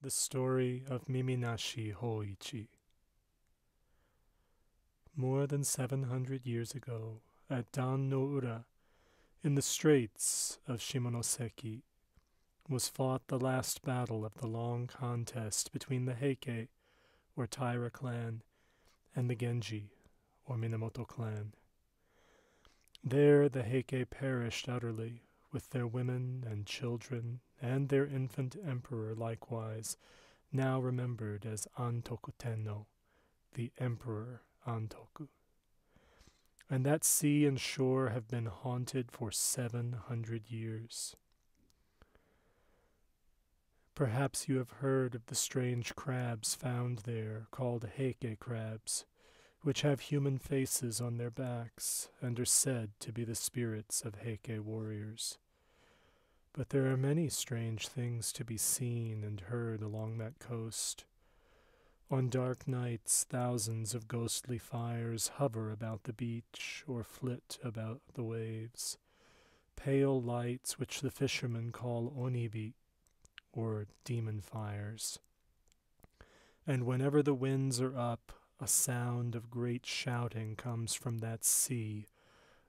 The story of Mimi-nashi Hōichi. More than 700 years ago, at Dan no Ura, in the straits of Shimonoseki, was fought the last battle of the long contest between the Heike, or Taira clan, and the Genji, or Minamoto clan. There the Heike perished utterly, with their women and children, and their infant emperor likewise, now remembered as Antoku Tenno, the Emperor Antoku. And that sea and shore have been haunted for 700 years. Perhaps you have heard of the strange crabs found there, called Heike crabs, which have human faces on their backs and are said to be the spirits of Heike warriors. But there are many strange things to be seen and heard along that coast. On dark nights, thousands of ghostly fires hover about the beach or flit about the waves, pale lights which the fishermen call onibi, or demon fires. And whenever the winds are up, a sound of great shouting comes from that sea,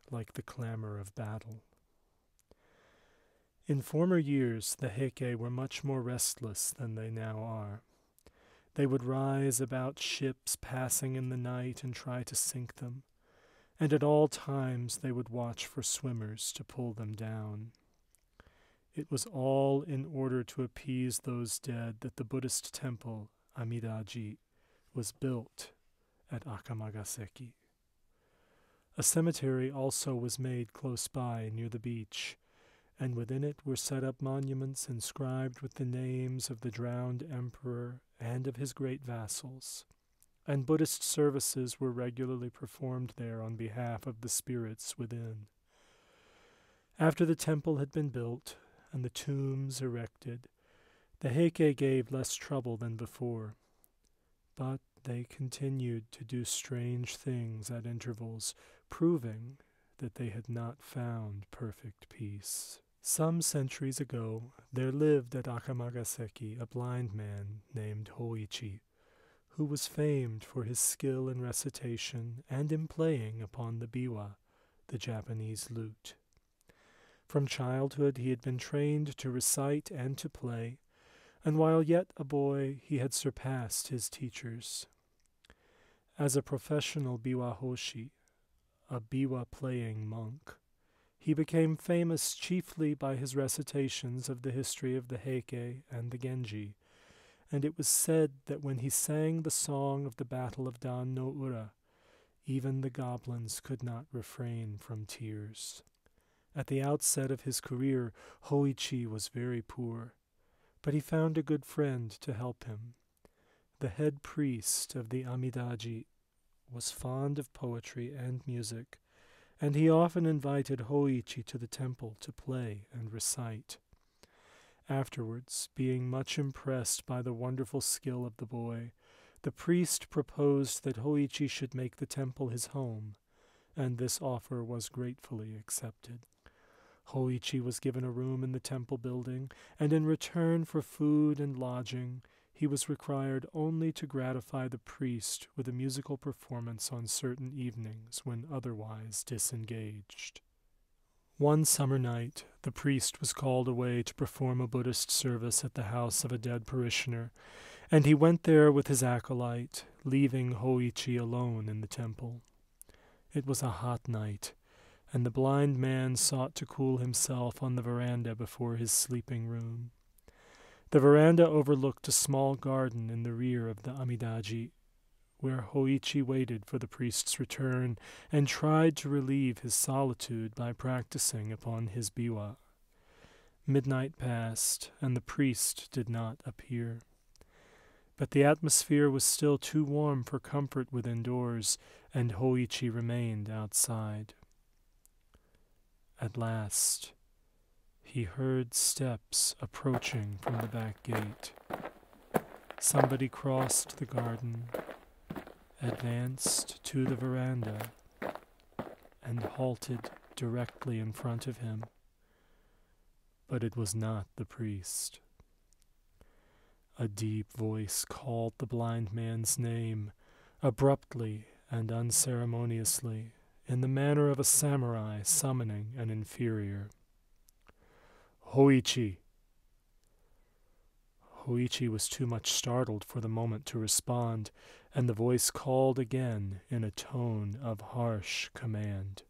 like the clamor of battle. In former years, the Heike were much more restless than they now are. They would rise about ships passing in the night and try to sink them, and at all times they would watch for swimmers to pull them down. It was all in order to appease those dead that the Buddhist temple, Amidaji, was built at Akamagaseki. A cemetery also was made close by near the beach, and within it were set up monuments inscribed with the names of the drowned emperor and of his great vassals, and Buddhist services were regularly performed there on behalf of the spirits within. After the temple had been built and the tombs erected, the Heike gave less trouble than before, but they continued to do strange things at intervals, proving that they had not found perfect peace. Some centuries ago, there lived at Akamagaseki a blind man named Hoichi, who was famed for his skill in recitation and in playing upon the biwa, the Japanese lute. From childhood he had been trained to recite and to play, and while yet a boy he had surpassed his teachers. As a professional biwa hōshi, a biwa-playing monk, he became famous chiefly by his recitations of the history of the Heike and the Genji, and it was said that when he sang the song of the Battle of Dan no Ura, even the goblins could not refrain from tears. At the outset of his career, Hoichi was very poor, but he found a good friend to help him. The head priest of the Amidaji was fond of poetry and music, and he often invited Hoichi to the temple to play and recite. Afterwards, being much impressed by the wonderful skill of the boy, the priest proposed that Hoichi should make the temple his home, and this offer was gratefully accepted. Hoichi was given a room in the temple building, and in return for food and lodging, he was required only to gratify the priest with a musical performance on certain evenings when otherwise disengaged. One summer night, the priest was called away to perform a Buddhist service at the house of a dead parishioner, and he went there with his acolyte, leaving Hoichi alone in the temple. It was a hot night, and the blind man sought to cool himself on the veranda before his sleeping room. The veranda overlooked a small garden in the rear of the Amidaji, where Hoichi waited for the priest's return and tried to relieve his solitude by practicing upon his biwa. Midnight passed, and the priest did not appear. But the atmosphere was still too warm for comfort within doors, and Hoichi remained outside. At last, he heard steps approaching from the back gate. Somebody crossed the garden, advanced to the veranda, and halted directly in front of him. But it was not the priest. A deep voice called the blind man's name, abruptly and unceremoniously, in the manner of a samurai summoning an inferior. Hōichi! Hōichi was too much startled for the moment to respond, and the voice called again in a tone of harsh command.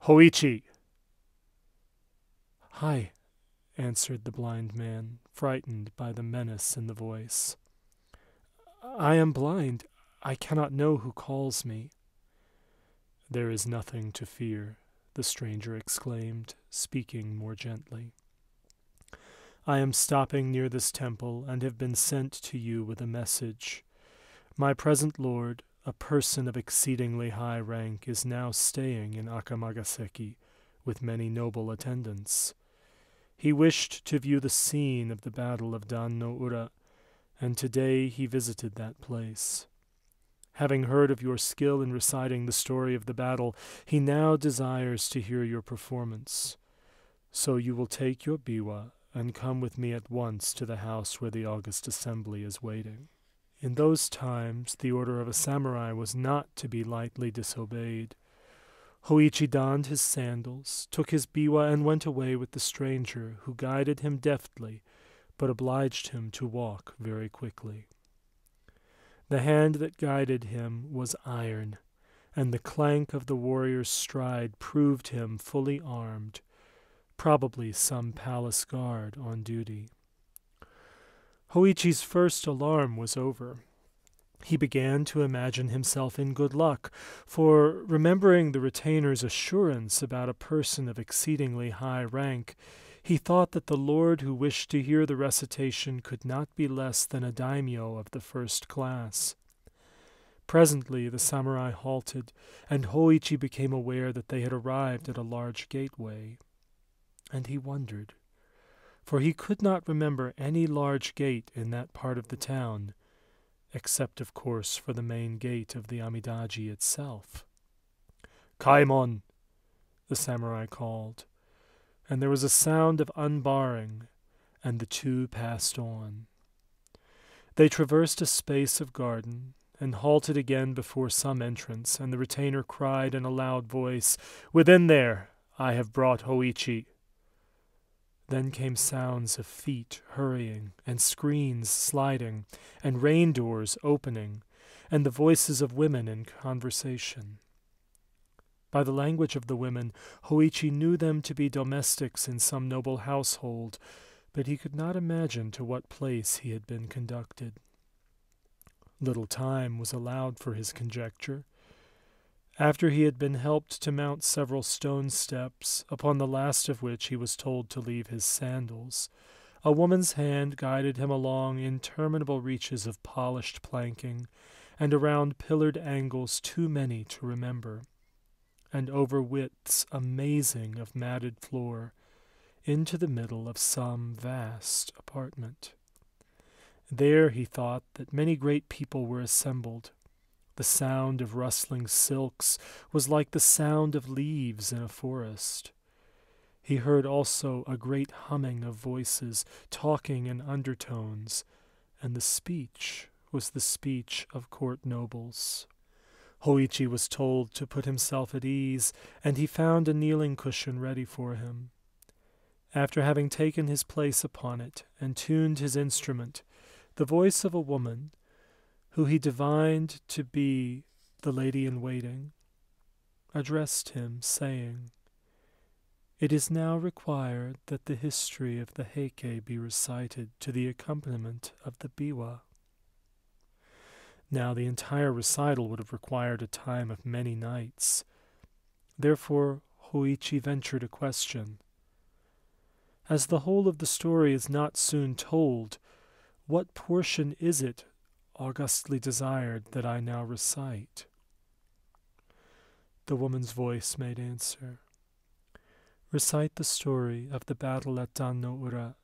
Hōichi! Hi, answered the blind man, frightened by the menace in the voice. I am blind. I cannot know who calls me. There is nothing to fear, the stranger exclaimed, speaking more gently. I am stopping near this temple and have been sent to you with a message. My present lord, a person of exceedingly high rank, is now staying in Akamagaseki with many noble attendants. He wished to view the scene of the battle of Dan no Ura, and today he visited that place. Having heard of your skill in reciting the story of the battle, he now desires to hear your performance. So you will take your biwa and come with me at once to the house where the august assembly is waiting. In those times, the order of a samurai was not to be lightly disobeyed. Hōichi donned his sandals, took his biwa, and went away with the stranger, who guided him deftly, but obliged him to walk very quickly. The hand that guided him was iron, and the clank of the warrior's stride proved him fully armed, probably some palace guard on duty. Hōichi's first alarm was over. He began to imagine himself in good luck, for, remembering the retainer's assurance about a person of exceedingly high rank, he thought that the lord who wished to hear the recitation could not be less than a daimyo of the first class. Presently the samurai halted, and Hōichi became aware that they had arrived at a large gateway. And he wondered, for he could not remember any large gate in that part of the town, except, of course, for the main gate of the Amidaji itself. "Kaimon!" the samurai called, and there was a sound of unbarring, and the two passed on. They traversed a space of garden, and halted again before some entrance, and the retainer cried in a loud voice, "Within there! I have brought Hōichi." Then came sounds of feet hurrying, and screens sliding, and rain doors opening, and the voices of women in conversation. By the language of the women, Hōichi knew them to be domestics in some noble household, but he could not imagine to what place he had been conducted. Little time was allowed for his conjecture. After he had been helped to mount several stone steps, upon the last of which he was told to leave his sandals, a woman's hand guided him along interminable reaches of polished planking, and around pillared angles too many to remember, and over widths amazing of matted floor, into the middle of some vast apartment. There he thought that many great people were assembled. The sound of rustling silks was like the sound of leaves in a forest. He heard also a great humming of voices, talking in undertones, and the speech was the speech of court nobles. Hōichi was told to put himself at ease, and he found a kneeling cushion ready for him. After having taken his place upon it and tuned his instrument, the voice of a woman, who he divined to be the lady-in-waiting, addressed him, saying, "It is now required that the history of the Heike be recited to the accompaniment of the biwa." Now the entire recital would have required a time of many nights. Therefore Hōichi ventured a question. "As the whole of the story is not soon told, what portion is it augustly desired that I now recite?" The woman's voice made answer, "Recite the story of the battle at Dan no Ura,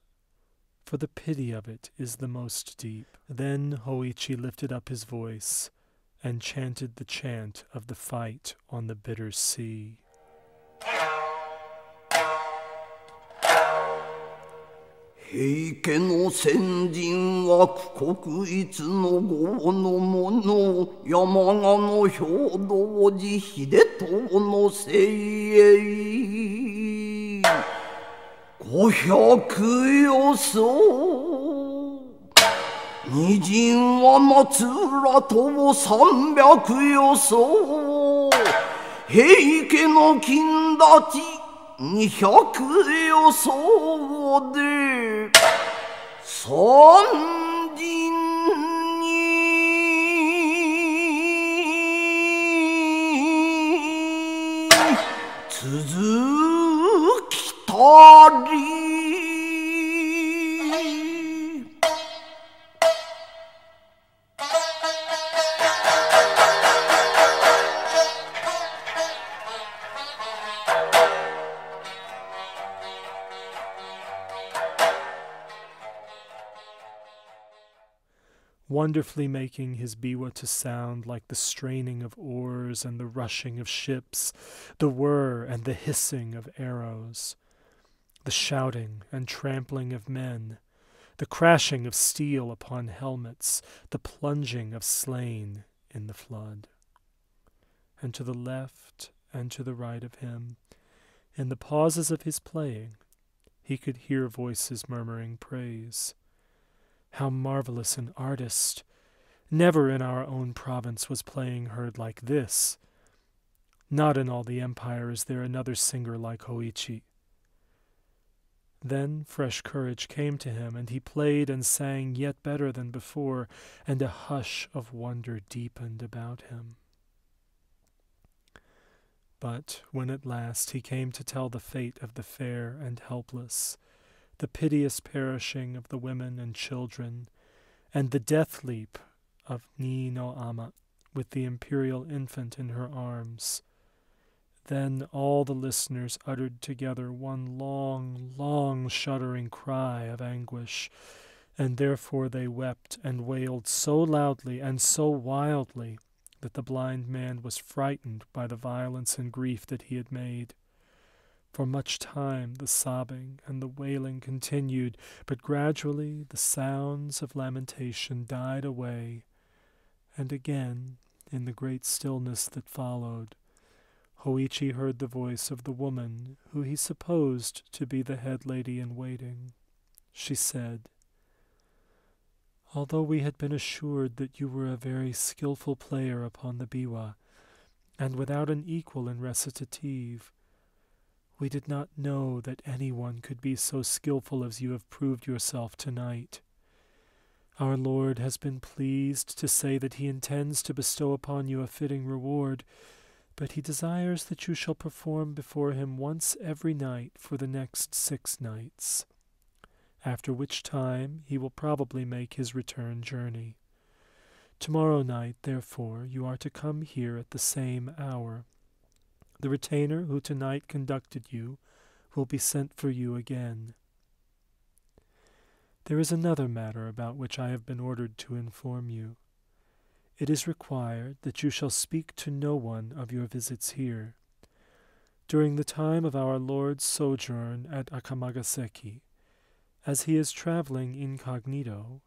for the pity of it is the most deep." Then Hōichi lifted up his voice and chanted the chant of the fight on the bitter sea. 平家の先人は苦国一の豪の者、山鹿の兵道寺秀遠の精鋭、500よそう二陣は松浦と300よそう平家の金立ち200よそうで三陣に続きたり。wonderfully making his biwa to sound like the straining of oars and the rushing of ships, the whir and the hissing of arrows, the shouting and trampling of men, the crashing of steel upon helmets, the plunging of slain in the flood. And to the left and to the right of him, in the pauses of his playing, he could hear voices murmuring praise. How marvelous an artist! Never in our own province was playing heard like this. Not in all the empire is there another singer like Hōichi. Then fresh courage came to him, and he played and sang yet better than before, and a hush of wonder deepened about him. But when at last he came to tell the fate of the fair and helpless, the piteous perishing of the women and children, and the death leap of Ni no Ama with the imperial infant in her arms, then all the listeners uttered together one long, long shuddering cry of anguish, and therefore they wept and wailed so loudly and so wildly that the blind man was frightened by the violence and grief that he had made. For much time the sobbing and the wailing continued, but gradually the sounds of lamentation died away, and again, in the great stillness that followed, Hōichi heard the voice of the woman who he supposed to be the head lady in waiting. She said, "Although we had been assured that you were a very skilful player upon the biwa, and without an equal in recitative, we did not know that anyone could be so skilful as you have proved yourself tonight. Our Lord has been pleased to say that he intends to bestow upon you a fitting reward, but he desires that you shall perform before him once every night for the next 6 nights, after which time he will probably make his return journey. Tomorrow night, therefore, you are to come here at the same hour. The retainer who tonight conducted you will be sent for you again. There is another matter about which I have been ordered to inform you. It is required that you shall speak to no one of your visits here. During the time of our Lord's sojourn at Akamagaseki, as he is traveling incognito,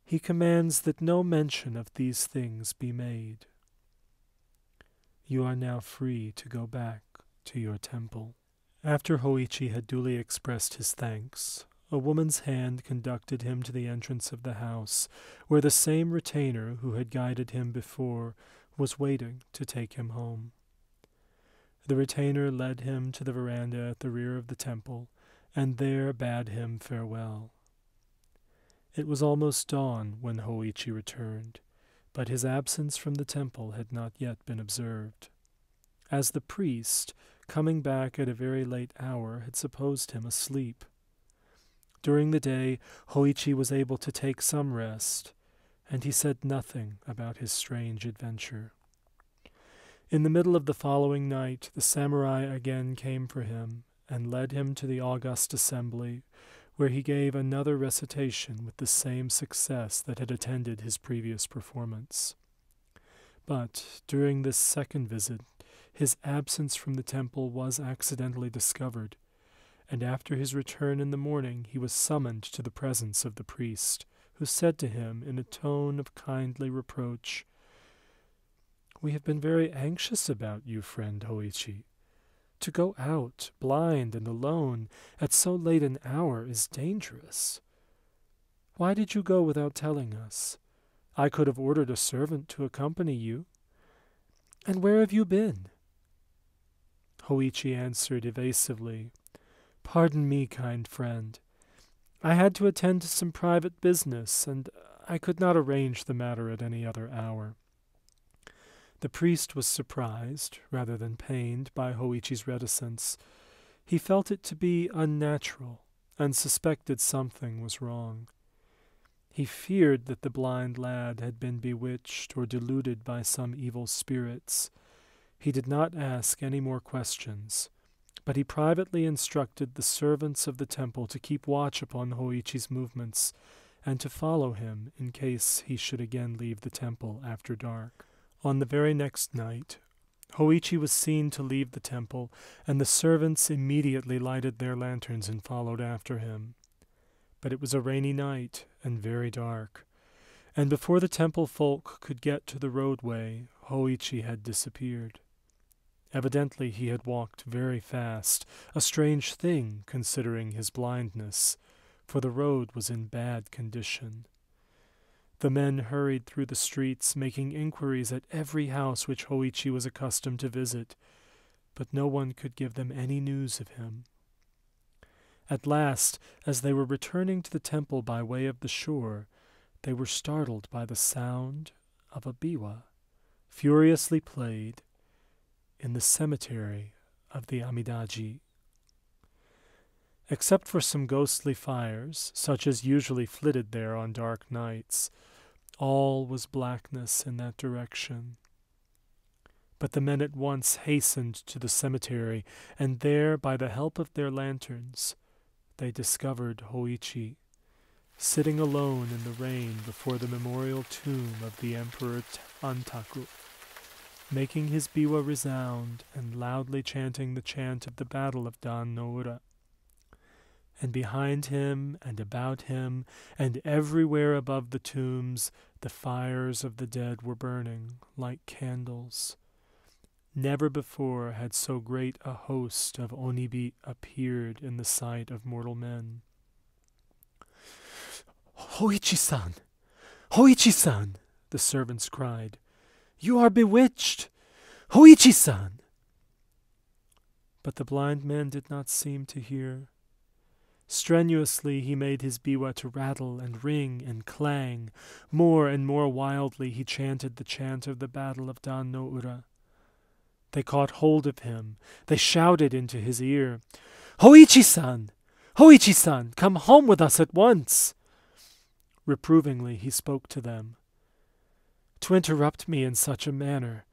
he commands that no mention of these things be made. You are now free to go back to your temple." After Hōichi had duly expressed his thanks, a woman's hand conducted him to the entrance of the house, where the same retainer who had guided him before was waiting to take him home. The retainer led him to the veranda at the rear of the temple, and there bade him farewell. It was almost dawn when Hōichi returned, but his absence from the temple had not yet been observed, as the priest, coming back at a very late hour, had supposed him asleep. During the day, Hōichi was able to take some rest, and he said nothing about his strange adventure. In the middle of the following night, the samurai again came for him, and led him to the august assembly, where he gave another recitation with the same success that had attended his previous performance. But during this second visit, his absence from the temple was accidentally discovered, and after his return in the morning he was summoned to the presence of the priest, who said to him in a tone of kindly reproach, "We have been very anxious about you, friend Hōichi. To go out, blind and alone, at so late an hour is dangerous. Why did you go without telling us? I could have ordered a servant to accompany you. And where have you been?" Hōichi answered evasively, "Pardon me, kind friend. I had to attend to some private business, and I could not arrange the matter at any other hour." The priest was surprised, rather than pained, by Hōichi's reticence. He felt it to be unnatural, and suspected something was wrong. He feared that the blind lad had been bewitched or deluded by some evil spirits. He did not ask any more questions, but he privately instructed the servants of the temple to keep watch upon Hōichi's movements, and to follow him in case he should again leave the temple after dark. On the very next night, Hōichi was seen to leave the temple, and the servants immediately lighted their lanterns and followed after him. But it was a rainy night and very dark, and before the temple folk could get to the roadway, Hōichi had disappeared. Evidently he had walked very fast, a strange thing considering his blindness, for the road was in bad condition. The men hurried through the streets, making inquiries at every house which Hōichi was accustomed to visit, but no one could give them any news of him. At last, as they were returning to the temple by way of the shore, they were startled by the sound of a biwa, furiously played, in the cemetery of the Amidaji. Except for some ghostly fires, such as usually flitted there on dark nights, all was blackness in that direction. But the men at once hastened to the cemetery, and there, by the help of their lanterns, they discovered Hōichi, sitting alone in the rain before the memorial tomb of the Emperor Antoku, making his biwa resound and loudly chanting the chant of the Battle of Dan no Ura. And behind him and about him and everywhere above the tombs, the fires of the dead were burning like candles. Never before had so great a host of onibi appeared in the sight of mortal men. "Hōichi-san! Hōichi-san!" the servants cried. "You are bewitched! Hōichi-san!" But the blind man did not seem to hear. Strenuously he made his biwa to rattle and ring and clang. More and more wildly he chanted the chant of the Battle of Dan no Ura. They caught hold of him. They shouted into his ear, "Hōichi-san! Hōichi-san! Come home with us at once!" Reprovingly he spoke to them. "To interrupt me in such a manner,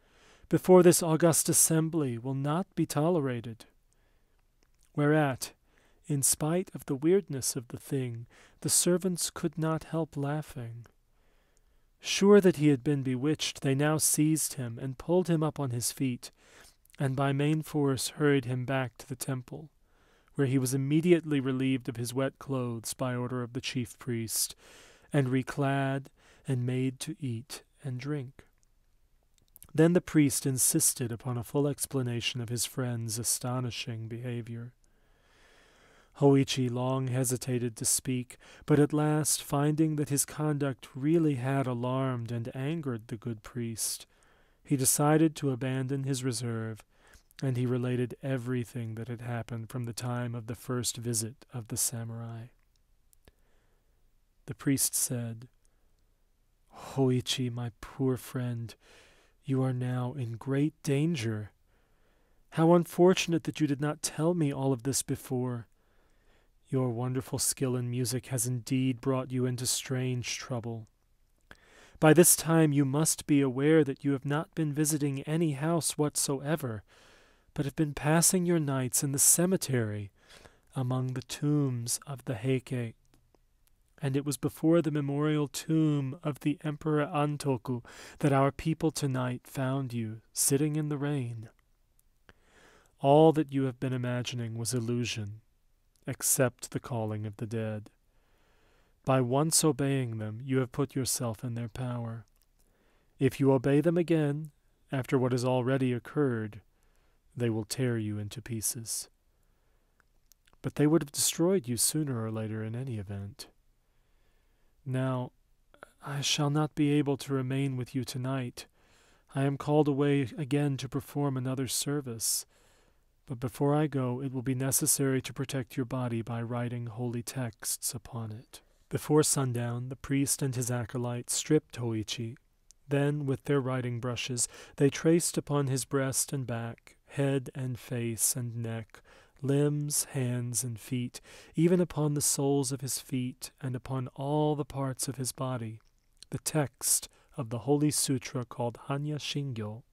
before this august assembly, will not be tolerated." Whereat, in spite of the weirdness of the thing, the servants could not help laughing. Sure that he had been bewitched, they now seized him and pulled him up on his feet, and by main force hurried him back to the temple, where he was immediately relieved of his wet clothes by order of the chief priest, and reclad and made to eat and drink. Then the priest insisted upon a full explanation of his friend's astonishing behavior. Hōichi long hesitated to speak, but at last, finding that his conduct really had alarmed and angered the good priest, he decided to abandon his reserve, and he related everything that had happened from the time of the first visit of the samurai. The priest said, "Hōichi, my poor friend, you are now in great danger. How unfortunate that you did not tell me all of this before. Your wonderful skill in music has indeed brought you into strange trouble. By this time you must be aware that you have not been visiting any house whatsoever, but have been passing your nights in the cemetery among the tombs of the Heike. And it was before the memorial tomb of the Emperor Antoku that our people tonight found you sitting in the rain. All that you have been imagining was illusion. accept the calling of the dead. By once obeying them, you have put yourself in their power. If you obey them again, after what has already occurred, they will tear you into pieces. But they would have destroyed you sooner or later in any event. Now, I shall not be able to remain with you tonight. I am called away again to perform another service. But before I go, it will be necessary to protect your body by writing holy texts upon it. Before sundown, the priest and his acolyte stripped Hōichi. Then, with their writing brushes, they traced upon his breast and back, head and face and neck, limbs, hands, and feet, even upon the soles of his feet and upon all the parts of his body, the text of the holy sutra called Hanya Shingyo.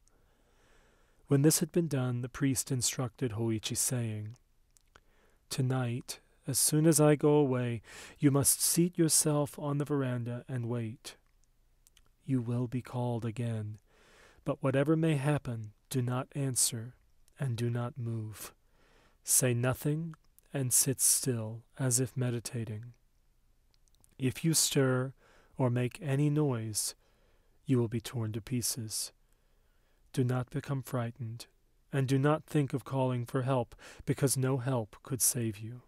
When this had been done, the priest instructed Hōichi, saying, "Tonight, as soon as I go away, you must seat yourself on the veranda and wait. You will be called again, but whatever may happen, do not answer and do not move. Say nothing and sit still, as if meditating. If you stir or make any noise, you will be torn to pieces. Do not become frightened, and do not think of calling for help, because no help could save you.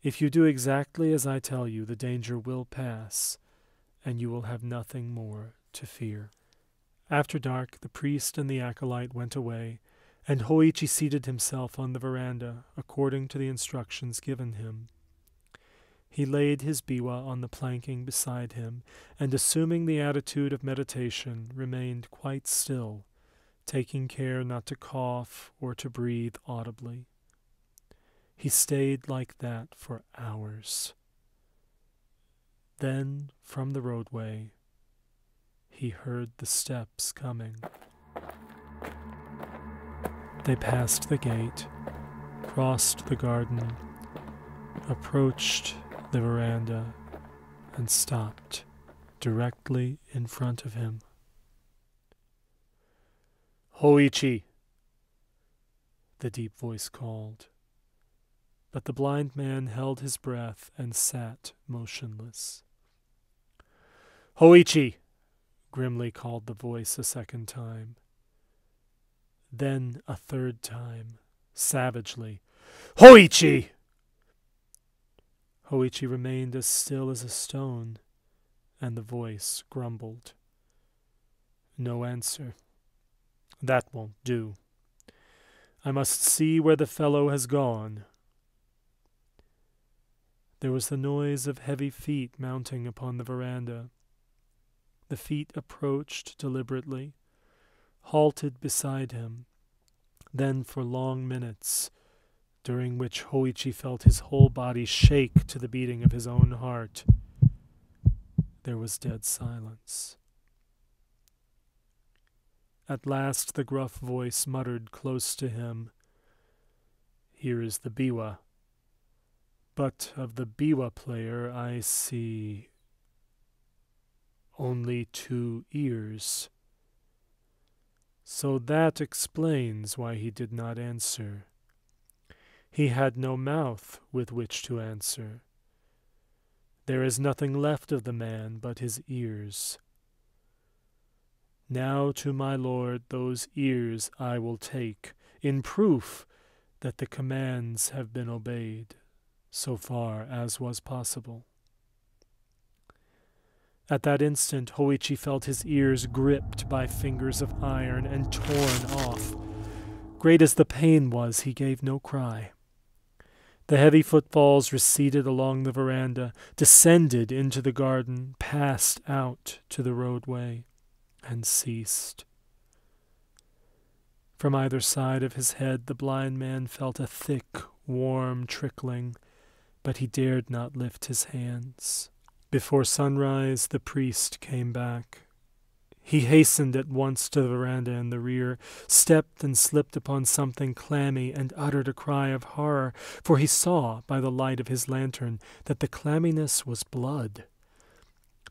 If you do exactly as I tell you, the danger will pass, and you will have nothing more to fear." After dark, the priest and the acolyte went away, and Hōichi seated himself on the veranda, according to the instructions given him. He laid his biwa on the planking beside him, and assuming the attitude of meditation, remained quite still, taking care not to cough or to breathe audibly. He stayed like that for hours. Then, from the roadway, he heard the steps coming. They passed the gate, crossed the garden, approached the veranda, and stopped directly in front of him. "Hōichi!" the deep voice called. But the blind man held his breath and sat motionless. "Hōichi!" grimly called the voice a second time. Then a third time, savagely, "Hōichi!" Hōichi remained as still as a stone, and the voice grumbled. "No answer. That won't do. I must see where the fellow has gone." There was the noise of heavy feet mounting upon the veranda. The feet approached deliberately, halted beside him, then for long minutes, during which Hōichi felt his whole body shake to the beating of his own heart, there was dead silence. At last the gruff voice muttered close to him, "Here is the biwa. But of the biwa player I see only 2 ears. So that explains why he did not answer. He had no mouth with which to answer. There is nothing left of the man but his ears. Now to my lord those ears I will take, in proof that the commands have been obeyed, so far as was possible." At that instant Hōichi felt his ears gripped by fingers of iron and torn off. Great as the pain was, he gave no cry. The heavy footfalls receded along the veranda, descended into the garden, passed out to the roadway, and ceased. From either side of his head the blind man felt a thick, warm trickling, but he dared not lift his hands. Before sunrise, the priest came back. He hastened at once to the veranda in the rear, stepped and slipped upon something clammy, and uttered a cry of horror, for he saw, by the light of his lantern, that the clamminess was blood.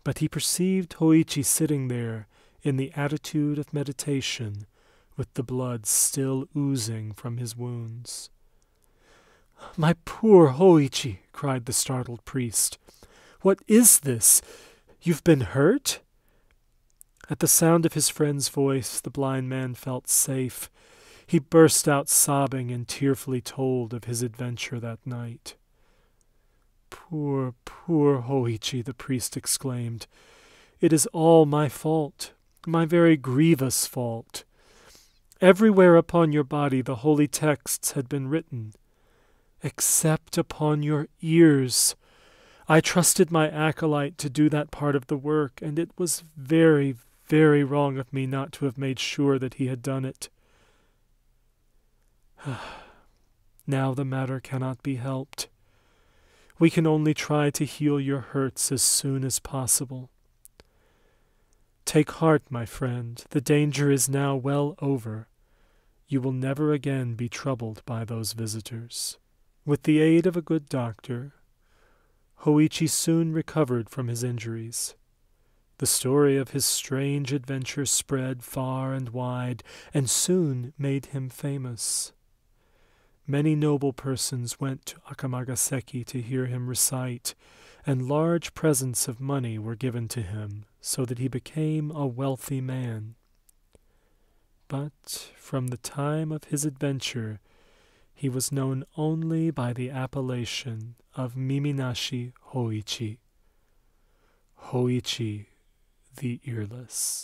But he perceived Hōichi sitting there in the attitude of meditation, with the blood still oozing from his wounds. My poor Hōichi, cried the startled priest. What is this? You've been hurt? At the sound of his friend's voice, the blind man felt safe. He burst out sobbing and tearfully told of his adventure that night. Poor, poor Hōichi, the priest exclaimed. It is all my fault, my very grievous fault. Everywhere upon your body the holy texts had been written, except upon your ears. I trusted my acolyte to do that part of the work, and it was very, very wrong of me not to have made sure that he had done it. Now the matter cannot be helped. We can only try to heal your hurts as soon as possible. Take heart, my friend. The danger is now well over. You will never again be troubled by those visitors. With the aid of a good doctor, Hōichi soon recovered from his injuries. The story of his strange adventure spread far and wide, and soon made him famous. Many noble persons went to Akamagaseki to hear him recite, and large presents of money were given to him, so that he became a wealthy man. But from the time of his adventure, he was known only by the appellation of Mimi-nashi Hōichi, Hoichi the Earless.